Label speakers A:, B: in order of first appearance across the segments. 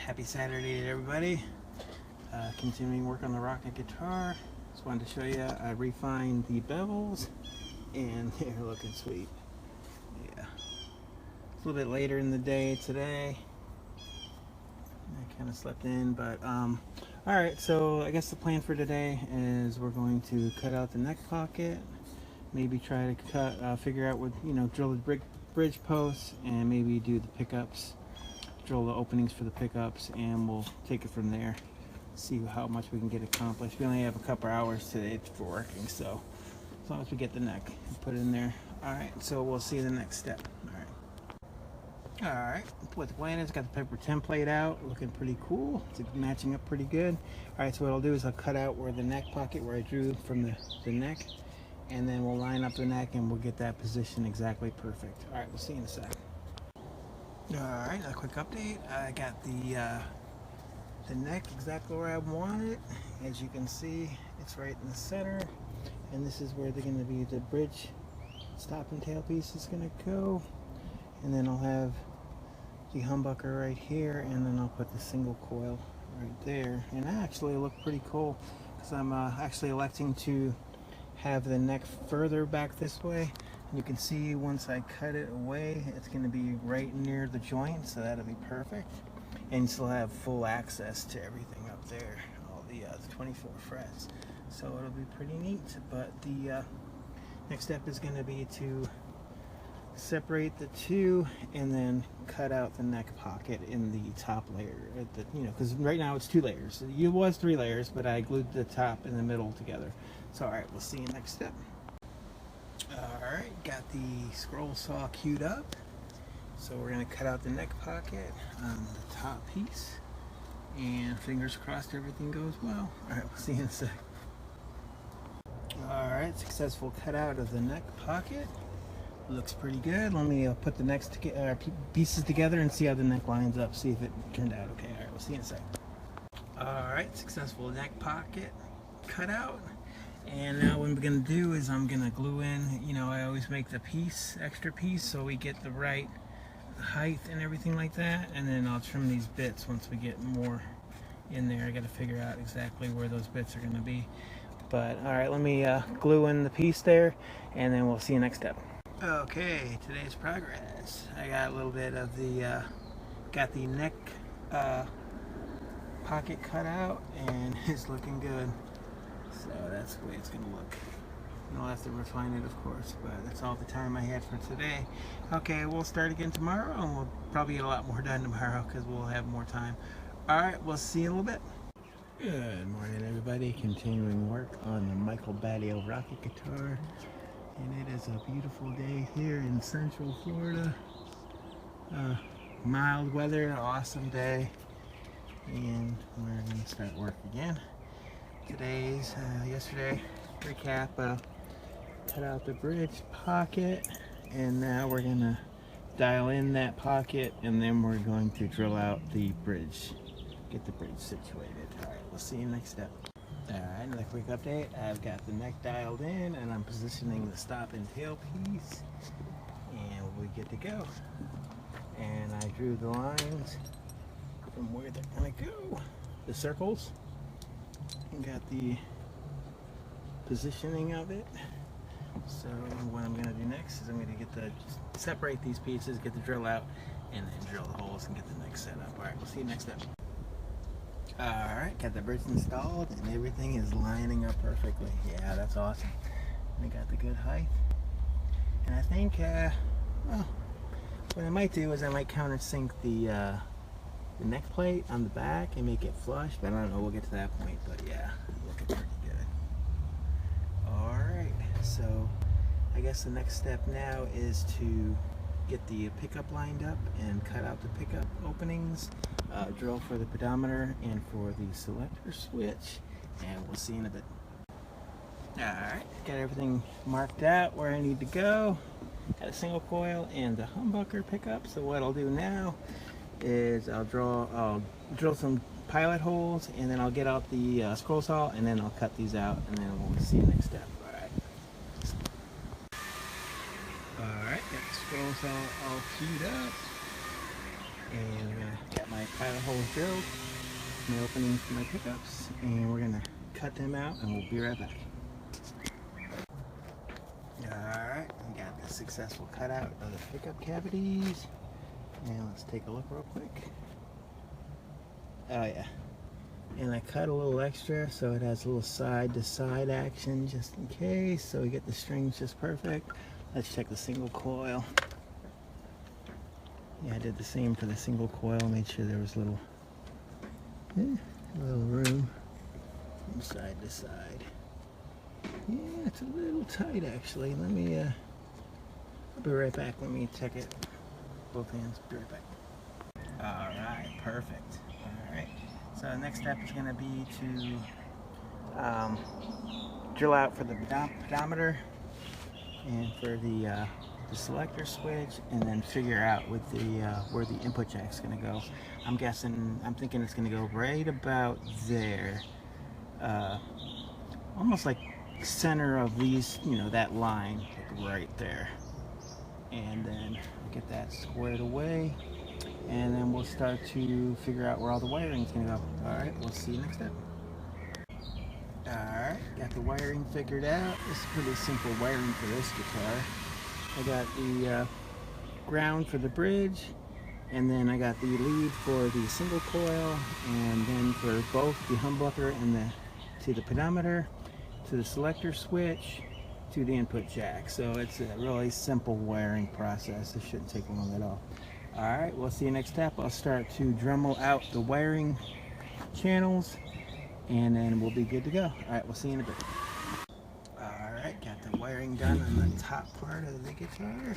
A: Happy Saturday to everybody. Continuing work on the rocket guitar. Just wanted to show you I refined the bevels and they're looking sweet. Yeah. It's a little bit later in the day today. I kind of slept in, but alright, so I guess the plan for today is we're going to cut out the neck pocket, maybe try to figure out what, drill the bridge posts, and maybe do the pickups, drill the openings for the pickups, and we'll take it from there, see how much we can get accomplished. We only have a couple hours today for working, so as long as we get the neck and put it in there. Alright, so we'll see the next step. Alright, what the plan is, got the paper template out, looking pretty cool. It's matching up pretty good. Alright, so what I'll do is I'll cut out where the neck pocket, where I drew from the neck, and then we'll line up the neck and we'll get that position exactly perfect. Alright, we'll see you in a sec. Alright, a quick update. I got the neck exactly where I want it. As you can see, it's right in the center, and this is where they're going to be the bridge stop and tail piece is going to go. And then I'll have the humbucker right here, and then I'll put the single coil right there. And that actually look pretty cool because I'm actually electing to have the neck further back this way. And you can see once I cut it away, it's going to be right near the joint, so that'll be perfect. And you still have full access to everything up there, all the 24 frets. So it'll be pretty neat. But the next step is going to be to separate the two and then cut out the neck pocket in the top layer, because right now it's 2 layers. It was 3 layers, but I glued the top and the middle together. So alright, we'll see you next step. Alright, got the scroll saw queued up, so we're going to cut out the neck pocket on the top piece, and fingers crossed everything goes well. Alright, we'll see you in a sec. Alright, successful cutout of the neck pocket. Looks pretty good. Let me put the next pieces together and see how the neck lines up, see if it turned out okay. Alright, we'll see you in a sec. Alright, successful neck pocket cut out. And now what I'm going to do is I'm going to glue in, I always make the extra piece, so we get the right height and everything like that. And then I'll trim these bits once we get more in there. I got to figure out exactly where those bits are going to be. But alright, let me glue in the piece there, and then we'll see you next step. Okay, today's progress. I got a little bit of the, got the neck pocket cut out, and it's looking good. So that's the way it's gonna look. I'll have to refine it, of course, but that's all the time I had for today. Okay, we'll start again tomorrow, and we'll probably get a lot more done tomorrow because we'll have more time. Alright, we'll see you in a little bit. Good morning, everybody. Continuing work on the Michael Batio rocket guitar. And it is a beautiful day here in Central Florida. Mild weather, awesome day. And we're going to start work again. Yesterday, recap, cut out the bridge pocket. And now we're going to dial in that pocket, and then we're going to drill out the bridge. Get the bridge situated. Alright, we'll see you next step. Alright, another quick update. I've got the neck dialed in, and I'm positioning the stop and tail piece, and we'll be good to go. And I drew the lines from where they're going to go, the circles, and got the positioning of it. So what I'm going to do next is I'm going to separate these pieces, get the drill out, and then drill the holes and get the neck set up. Alright, we'll see you next step. Alright, got the bridge installed and everything is lining up perfectly. Yeah, that's awesome. And I got the good height. And I think, well, what I might do is I might countersink the neck plate on the back and make it flush, but I don't know, we'll get to that point. But yeah, looking pretty good. Alright, so I guess the next step now is to get the pickup lined up and cut out the pickup openings, drill for the pedometer and for the selector switch, and we'll see you in a bit. Alright, got everything marked out where I need to go. Got a single coil and the humbucker pickup, so what I'll do now is I'll drill some pilot holes, and then I'll get out the scroll saw, and then I'll cut these out, and then we'll see you next step. Alright, got the scroll saw all queued up, and I'm gonna get my my pilot holes drilled, my openings for my pickups, and we're gonna cut them out and we'll be right back. Alright, we got the successful cutout of the pickup cavities. And let's take a look real quick. Oh yeah. And I cut a little extra so it has a little side to side action just in case, so we get the strings just perfect. Let's check the single coil. Yeah, I did the same for the single coil, made sure there was a little room from side to side. Yeah, it's a little tight actually. Let me I'll be right back. Let me check it. Both hands. Be right back. Alright, perfect. Alright. So the next step is going to be to drill out for the pedometer and for the selector switch, and then figure out with the where the input jack's going to go. I'm thinking it's going to go right about there, almost like center of these, that line, like right there. And then get that squared away, and then we'll start to figure out where all the wiring is going to go. Alright, we'll see you next step. Alright, got the wiring figured out. This is pretty simple wiring for this guitar. I got the ground for the bridge, and then I got the lead for the single coil, and then for both the humbucker and to the pedometer, to the selector switch, to the input jack. So it's a really simple wiring process. It shouldn't take long at all. Alright, we'll see you next step. I'll start to Dremel out the wiring channels, and then we'll be good to go. Alright, we'll see you in a bit. Alright, got the wiring done on the top part of the guitar.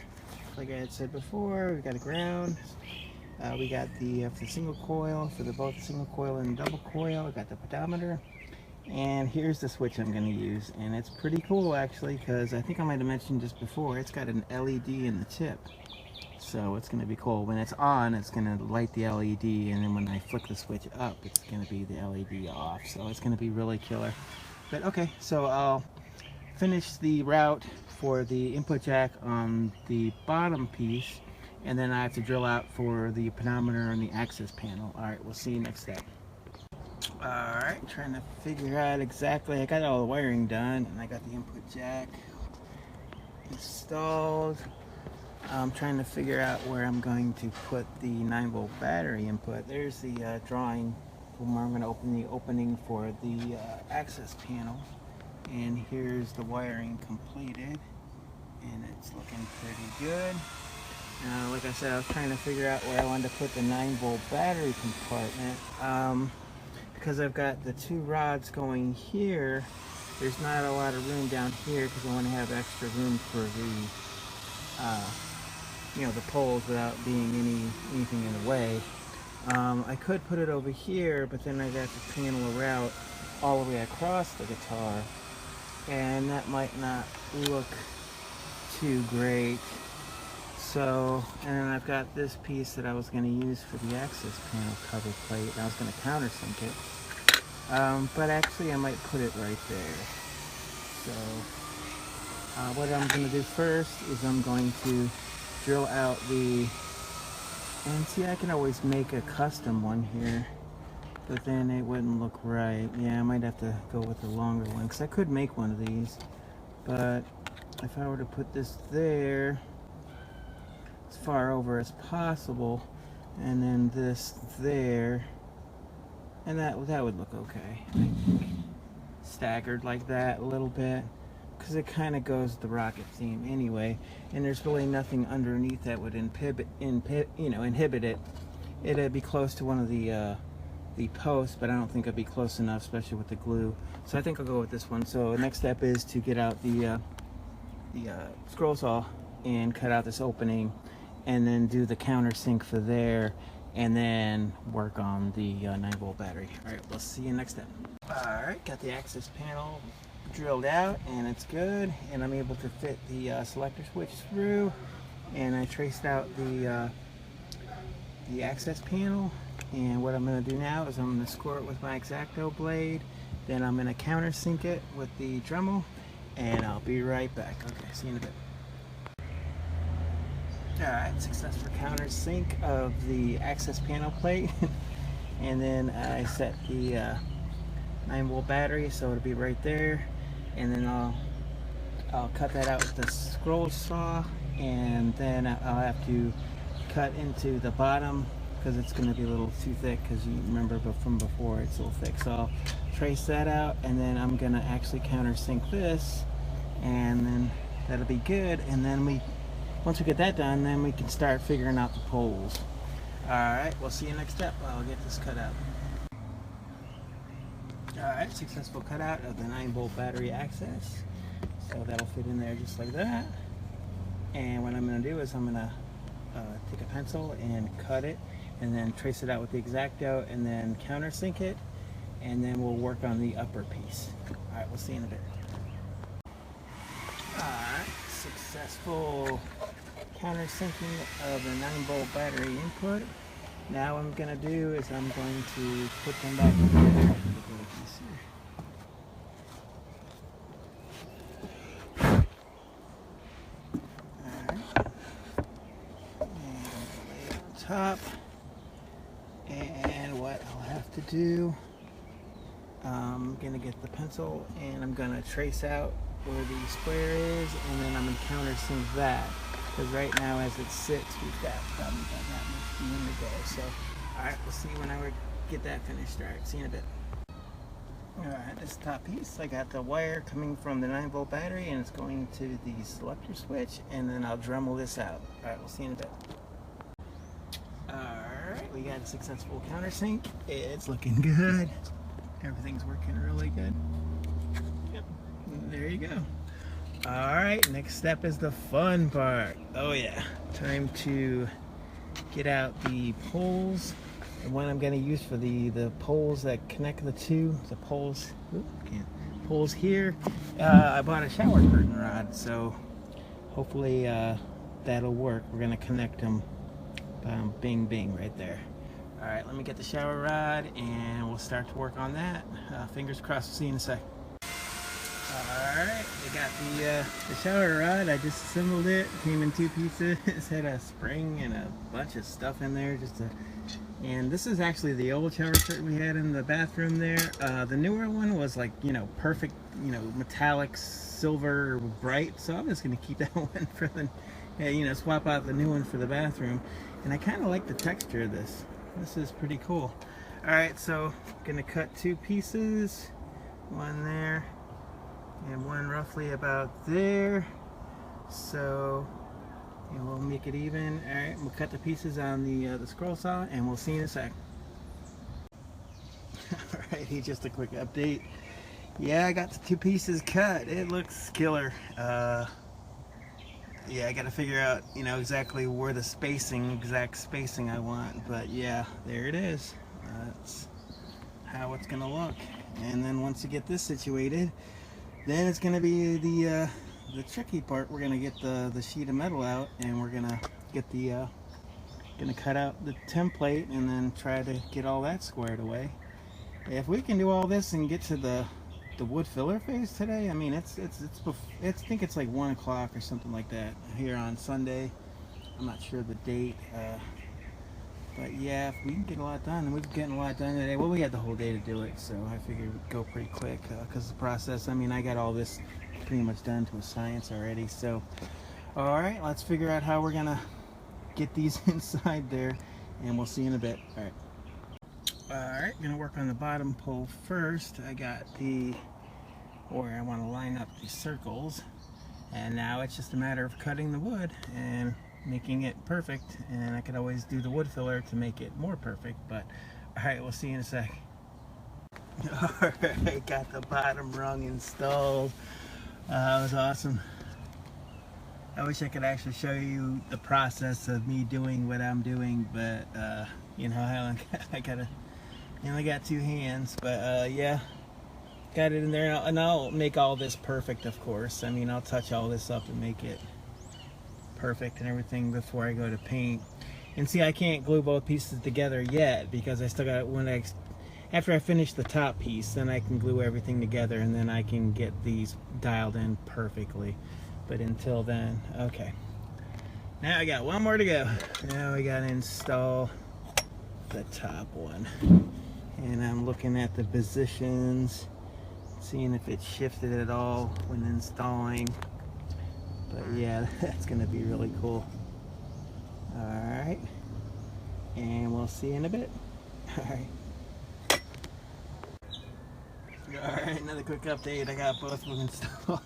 A: Like I had said before, we got a ground. We got the single coil for both the single coil and double coil. We got the pedometer. And here's the switch I'm going to use, and it's pretty cool actually, because I think I might have mentioned just before, it's got an LED in the tip, so it's going to be cool. When it's on, it's going to light the LED, and then when I flick the switch up, it's going to be the LED off, so it's going to be really killer. But okay, so I'll finish the route for the input jack on the bottom piece, and then I have to drill out for the pedometer and the access panel. Alright, we'll see you next step. Alright, trying to figure out exactly, I got all the wiring done, and I got the input jack installed. I'm trying to figure out where I'm going to put the 9-volt battery input. There's the drawing from where I'm going to open the opening for the access panel, and here's the wiring completed, and it's looking pretty good. Like I said, I was trying to figure out where I wanted to put the 9-volt battery compartment. Because I've got the two rods going here, there's not a lot of room down here because I want to have extra room for the poles without being anything in the way. I could put it over here, but then I'd have to panel a route all the way across the guitar, and that might not look too great. So, and then I've got this piece that I was going to use for the access panel cover plate, and I was going to countersink it. But actually I might put it right there. So, what I'm going to do first is I'm going to drill out and see, I can always make a custom one here, but then it wouldn't look right. Yeah, I might have to go with a longer one, because I could make one of these, but if I were to put this there, as far over as possible, and then this there, and that would look okay. Staggered like that a little bit, because it kind of goes the rocket theme anyway, and there's really nothing underneath that would inhibit it. It'd be close to one of the posts, but I don't think it'd be close enough, especially with the glue. So I think I'll go with this one. So the next step is to get out the scroll saw and cut out this opening, and then do the countersink for there, and then work on the 9-volt battery. Alright, we'll see you next step. Alright, got the access panel drilled out, and it's good, and I'm able to fit the selector switch through, and I traced out the access panel, and what I'm going to do now is I'm going to score it with my X-Acto blade, then I'm going to countersink it with the Dremel, and I'll be right back. Okay, see you in a bit. Alright, successful countersink of the access panel plate. And then I set the 9-volt battery so it'll be right there. And then I'll cut that out with the scroll saw, and then I'll have to cut into the bottom because it's going to be a little too thick, because you remember from before it's a little thick. So I'll trace that out, and then I'm going to actually countersink this, and then that'll be good. And then once we get that done, then we can start figuring out the poles. Alright, we'll see you next step. I'll get this cut out. Alright, successful cutout of the 9-volt battery access. So that'll fit in there just like that. And what I'm going to do is I'm going to take a pencil and cut it, and then trace it out with the X-Acto, and then countersink it, and then we'll work on the upper piece. Alright, we'll see you in a bit. Alright, successful countersinking of the 9-volt battery input. Now what I'm going to do is I'm going to put them back together. Top, and what I'll have to do, I'm gonna get the pencil and I'm gonna trace out where the square is, and then I'm gonna countersink that, because right now as it sits we've got probably about that much room to go. So alright, we'll see when I get that finished. Alright, see you in a bit. Alright, this top piece, I got the wire coming from the 9-volt battery and it's going to the selector switch, and then I'll Dremel this out. Alright, we'll see you in a bit. Alright, we got a successful countersink. It's looking good. Everything's working really good. Yep, there you go. Alright, next step is the fun part. Oh yeah, time to get out the poles. The one I'm going to use for the poles that connect the two, the poles, poles here. I bought a shower curtain rod, so hopefully that'll work. We're going to connect them. Bing, bing, right there. Alright, let me get the shower rod and we'll start to work on that. Fingers crossed, we'll see you in a sec. Alright, I got the shower rod. I just assembled it. Came in 2 pieces. It had a spring and a bunch of stuff in there. And this is actually the old shower curtain we had in the bathroom there. The newer one was like, perfect, metallic silver bright. So I'm just going to keep that one for the, swap out the new one for the bathroom. And I kind of like the texture of this. This is pretty cool. Alright, so I'm going to cut 2 pieces. One there and one roughly about there. So we'll make it even. Alright, we'll cut the pieces on the scroll saw, and we'll see you in a sec. Alright, just a quick update. Yeah, I got the 2 pieces cut. It looks killer. Yeah, I gotta figure out, exactly where the exact spacing I want. But yeah, there it is. That's how it's gonna look. And then once you get this situated, then it's gonna be the tricky part. We're gonna get the sheet of metal out, and we're gonna get gonna cut out the template, and then try to get all that squared away. If we can do all this and get to the wood filler phase today, I mean, I think it's like 1 o'clock or something like that here on Sunday. I'm not sure the date, but yeah, if we can get a lot done, and we're getting a lot done today. Well, we had the whole day to do it, so I figured we'd go pretty quick, because the process, I mean, I got all this pretty much done to a science already. So all right, let's figure out how we're gonna get these inside there, and we'll see you in a bit. Alright, gonna work on the bottom pole first. I got where I want to line up the circles, and now it's just a matter of cutting the wood and making it perfect. And I could always do the wood filler to make it more perfect, but alright, we'll see you in a sec. Alright, got the bottom rung installed. That was awesome. I wish I could actually show you the process of me doing what I'm doing, but I only got 2 hands. But yeah, got it in there, and I'll make all this perfect, of course. I mean, I'll touch all this up and make it perfect and everything before I go to paint. And see, I can't glue both pieces together yet, because I still got, after I finish the top piece, then I can glue everything together, and then I can get these dialed in perfectly. But until then, okay. Now I got one more to go. Now we gotta install the top one. And I'm looking at the positions, seeing if it shifted at all when installing. But yeah, that's gonna be really cool. Alright. And we'll see you in a bit. Alright. Alright, another quick update. I got both of them installed.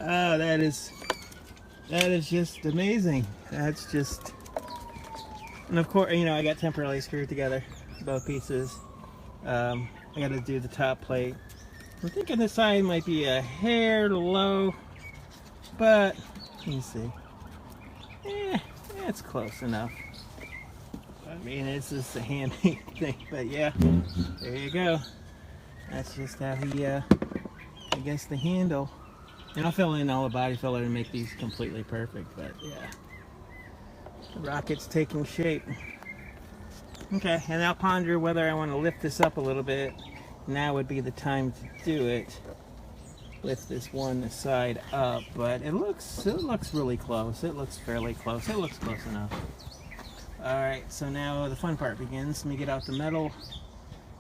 A: Oh, that is just amazing. That's just, and of course, you know, I got temporarily screwed together both pieces. I got to do the top plate. I'm thinking the side might be a hair low, but you see, it's close enough. I mean, it's just a handmade thing, but yeah, there you go. That's just how he, I guess, the handle. And I'll fill in all the body filler to make these completely perfect, but yeah. The rocket's taking shape. Okay, and I'll ponder whether I want to lift this up a little bit. Now would be the time to do it. Lift this one side up, but it looks really close. It looks fairly close. It looks close enough. Alright, so now the fun part begins. Let me get out the metal,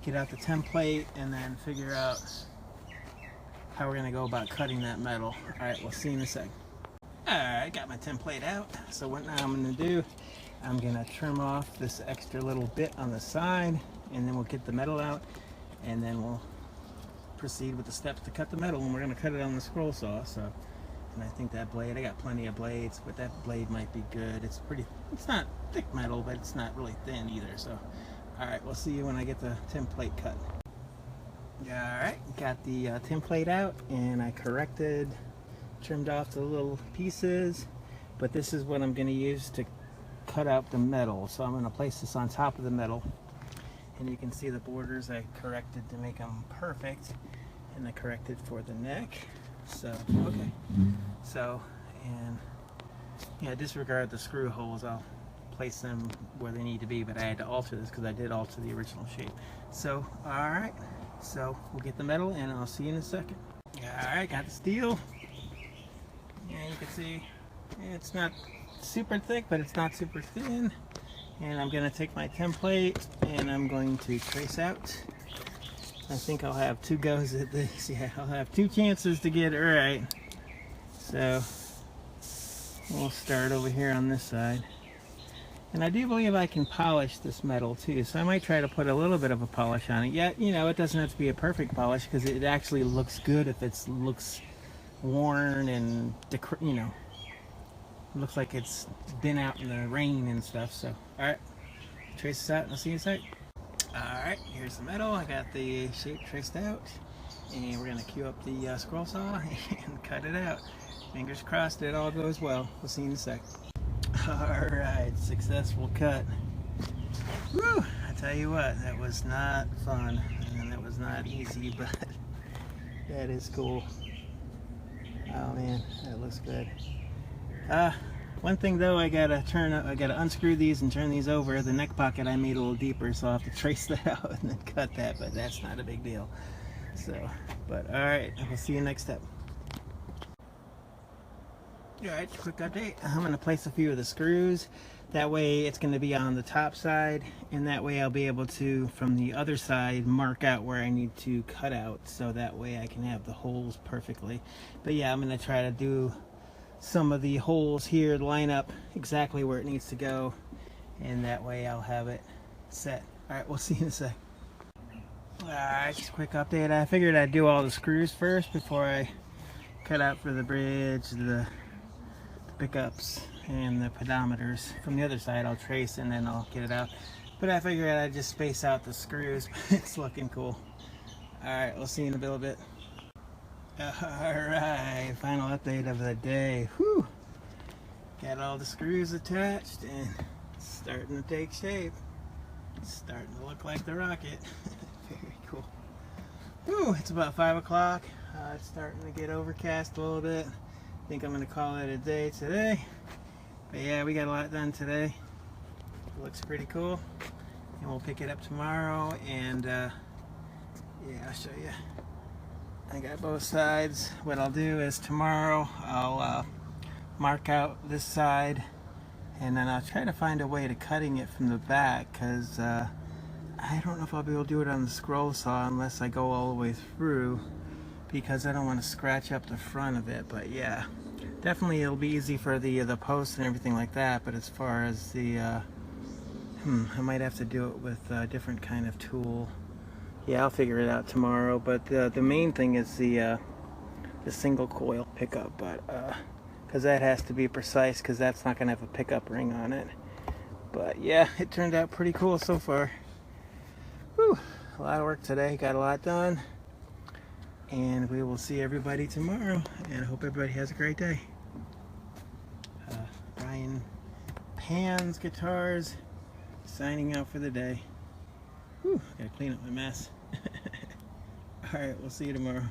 A: get out the template, and then figure out how we're going to go about cutting that metal. Alright, we'll see you in a sec. Alright, got my template out. So what now I'm going to do, I'm going to trim off this extra little bit on the side, and then we'll get the metal out, and then we'll proceed with the steps to cut the metal, and we're going to cut it on the scroll saw. So, and I think that blade, I got plenty of blades, but that blade might be good. It's not thick metal, but it's not really thin either. So, alright, we'll see you when I get the template cut. Alright, got the template out, and I trimmed off the little pieces, but this is what I'm going to use to cut out the metal. So I'm going to place this on top of the metal, and you can see the borders I corrected to make them perfect, and I corrected for the neck. So, okay. So, and yeah, disregard the screw holes. I'll place them where they need to be, but I had to alter this because I did alter the original shape. So, alright. So, we'll get the metal, and I'll see you in a second. Alright, got the steel. Yeah, you can see it's not super thick, but it's not super thin. And I'm going to take my template, and I'm going to trace out. I think I'll have 2 goes at this. Yeah, I'll have 2 chances to get it right. So, we'll start over here on this side. And I do believe I can polish this metal too, so I might try to put a little bit of a polish on it. Yet, you know, it doesn't have to be a perfect polish, because it actually looks good if it looks worn and, you know, looks like it's been out in the rain and stuff. So, alright, trace this out and I'll see you in a sec. Alright, here's the metal. I got the shape traced out, and we're going to cue up the scroll saw and cut it out. Fingers crossed it all goes well. We'll see you in a sec. Alright, successful cut. Woo! I tell you what, that was not fun, and that was not easy, but that is cool. Oh man, that looks good. One thing though, I gotta unscrew these and turn these over. The neck pocket I made a little deeper, so I'll have to trace that out and then cut that, but that's not a big deal. So, but alright, we'll see you next step. Alright, quick update. I'm going to place a few of the screws. That way it's going to be on the top side, and that way I'll be able to, from the other side, mark out where I need to cut out, so that way I can have the holes perfectly. But yeah, I'm going to try to do some of the holes here, line up exactly where it needs to go, and that way I'll have it set. Alright, we'll see you in a sec. Alright, just a quick update. I figured I'd do all the screws first before I cut out for the bridge, the pickups, and the pedometers. From the other side I'll trace and then I'll get it out, but I figured I'd just space out the screws. It's looking cool. Alright, we'll see you in a little bit. Alright, final update of the day. Whew. Got all the screws attached and it's starting to take shape. It's starting to look like the rocket. Very cool. Whew, it's about 5 o'clock. It's starting to get overcast a little bit. I think I'm going to call it a day today. But yeah, we got a lot done today. It looks pretty cool. And we'll pick it up tomorrow, and yeah, I'll show you. I got both sides. What I'll do is tomorrow I'll mark out this side, and then I'll try to find a way to cutting it from the back, because I don't know if I'll be able to do it on the scroll saw unless I go all the way through, because I don't want to scratch up the front of it. But yeah, definitely it'll be easy for the posts and everything like that. But as far as the I might have to do it with a different kind of tool. Yeah, I'll figure it out tomorrow. But the main thing is the single coil pickup, but because that has to be precise, because that's not going to have a pickup ring on it. But yeah, it turned out pretty cool so far. Whew, a lot of work today, got a lot done, and we will see everybody tomorrow, and I hope everybody has a great day. Brian Pan's Guitars signing out for the day. Whew, gotta clean up my mess. Alright, we'll see you tomorrow.